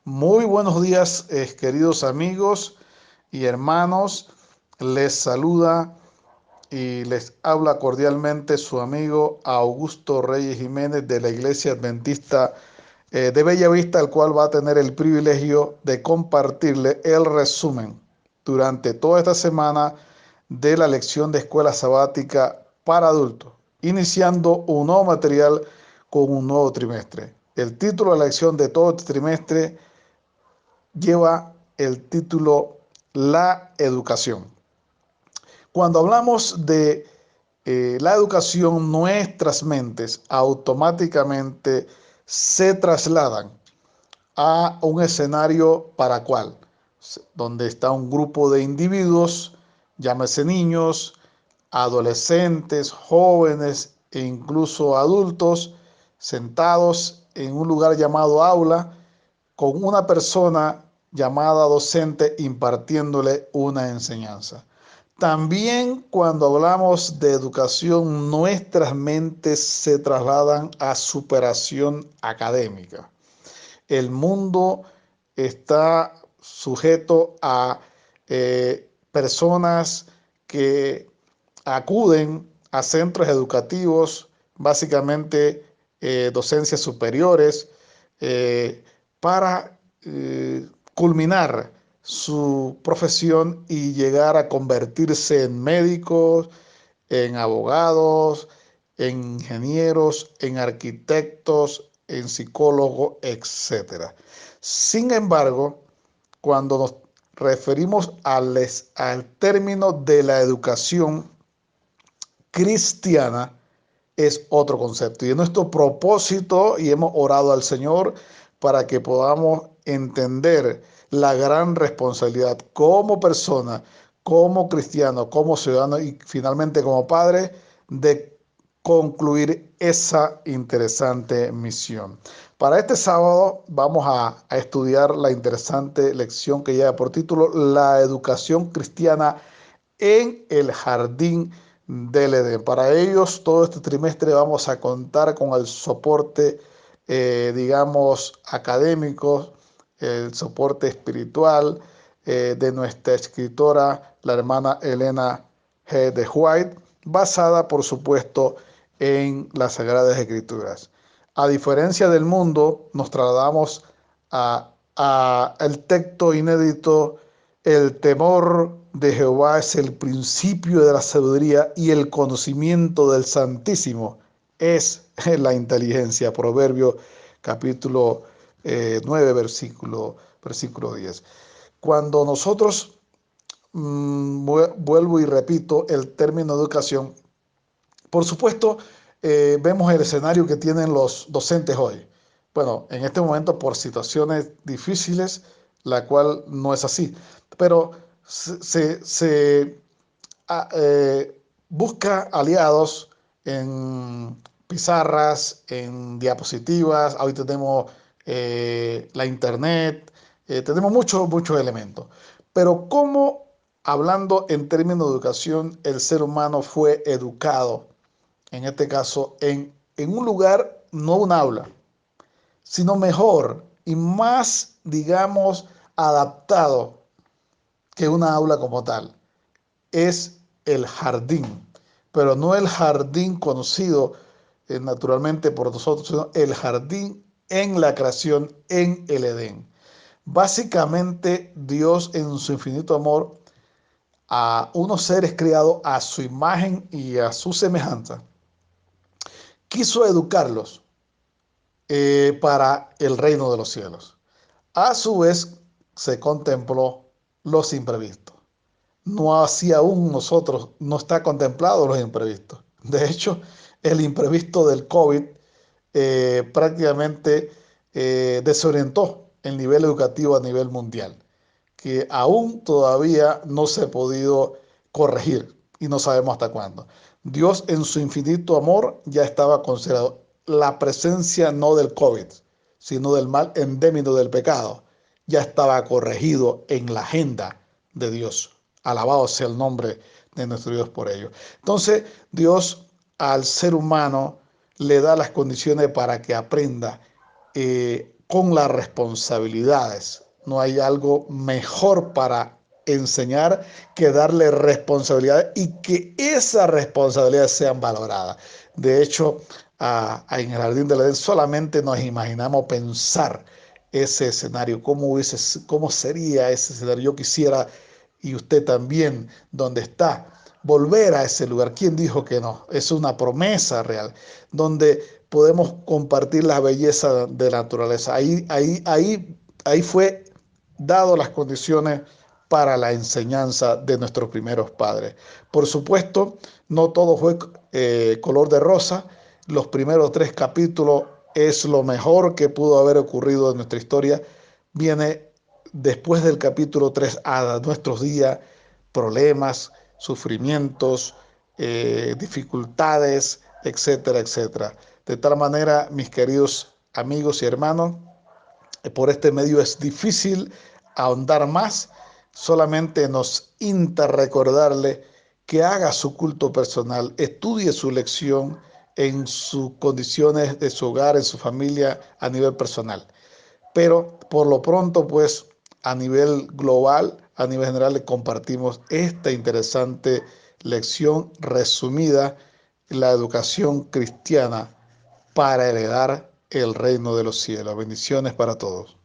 Muy buenos días, queridos amigos y hermanos. Les saluda y les habla cordialmente su amigo Augusto Reyes Jiménez de la Iglesia Adventista de Bella Vista, el cual va a tener el privilegio de compartirle el resumen durante toda esta semana de la lección de escuela sabática para adultos, iniciando un nuevo material con un nuevo trimestre. El título de la lección de todo este trimestre lleva el título La educación. Cuando hablamos de la educación, nuestras mentes automáticamente se trasladan a un escenario para cual, donde está un grupo de individuos, llámese niños, adolescentes, jóvenes e incluso adultos, sentados en un lugar llamado aula, con una persona llamada docente impartiéndole una enseñanza. También cuando hablamos de educación, nuestras mentes se trasladan a superación académica. El mundo está sujeto a personas que acuden a centros educativos, básicamente docencias superiores, para culminar su profesión y llegar a convertirse en médicos, en abogados, en ingenieros, en arquitectos, en psicólogos, etcétera. Sin embargo, cuando nos referimos al término de la educación cristiana, es otro concepto. Y es nuestro propósito, y hemos orado al Señor para que podamos entender la gran responsabilidad como persona, como cristiano, como ciudadano y finalmente como padre, de concluir esa interesante misión. Para este sábado vamos a estudiar la interesante lección que lleva por título La educación cristiana en el jardín del Edén. Para ellos, todo este trimestre vamos a contar con el soporte, digamos, académico, el soporte espiritual de nuestra escritora, la hermana Elena G. de White, basada, por supuesto, en las Sagradas Escrituras. A diferencia del mundo, nos trasladamos a el texto inédito: el temor de Jehová es el principio de la sabiduría y el conocimiento del Santísimo es la inteligencia. Proverbio capítulo 9, versículo 10. Cuando nosotros, vuelvo y repito el término educación, por supuesto, vemos el escenario que tienen los docentes hoy. Bueno, en este momento por situaciones difíciles, la cual no es así, pero se busca aliados en pizarras, en diapositivas. Hoy tenemos la internet, tenemos muchos elementos. Pero ¿cómo, hablando en términos de educación, el ser humano fue educado? En este caso, en un lugar, no un aula, sino mejor y más, digamos, adaptado que una aula como tal. Es el jardín, pero no el jardín conocido naturalmente por nosotros, sino el jardín en la creación, en el Edén. Básicamente, Dios en su infinito amor a unos seres creados a su imagen y a su semejanza, quiso educarlos para el reino de los cielos. A su vez, se contempló los imprevistos. No así aún nosotros, no está contemplado los imprevistos. De hecho, el imprevisto del COVID prácticamente desorientó el nivel educativo a nivel mundial, que aún todavía no se ha podido corregir y no sabemos hasta cuándo. Dios en su infinito amor ya estaba considerado la presencia no del COVID, sino del mal endémico del pecado. Ya estaba corregido en la agenda de Dios. Alabado sea el nombre de nuestro Dios por ello. Entonces, Dios al ser humano le da las condiciones para que aprenda con las responsabilidades. No hay algo mejor para enseñar que darle responsabilidades y que esas responsabilidades sean valoradas. De hecho, en el Jardín del Edén solamente nos imaginamos pensar ese escenario, cómo sería ese escenario. Yo quisiera, y usted también, donde está, volver a ese lugar. ¿Quién dijo que no? Es una promesa real, donde podemos compartir la belleza de la naturaleza. Ahí fue dado las condiciones para la enseñanza de nuestros primeros padres. Por supuesto, no todo fue color de rosa. Los primeros 3 capítulos es lo mejor que pudo haber ocurrido en nuestra historia. Viene después del capítulo 3 a nuestros días problemas, sufrimientos, dificultades, etcétera, etcétera. De tal manera, mis queridos amigos y hermanos, por este medio es difícil ahondar más, solamente nos insta recordarle que haga su culto personal, estudie su lección en sus condiciones de su hogar, en su familia, a nivel personal. Pero por lo pronto, pues a nivel global, a nivel general, le compartimos esta interesante lección resumida, la educación cristiana para heredar el reino de los cielos. Bendiciones para todos.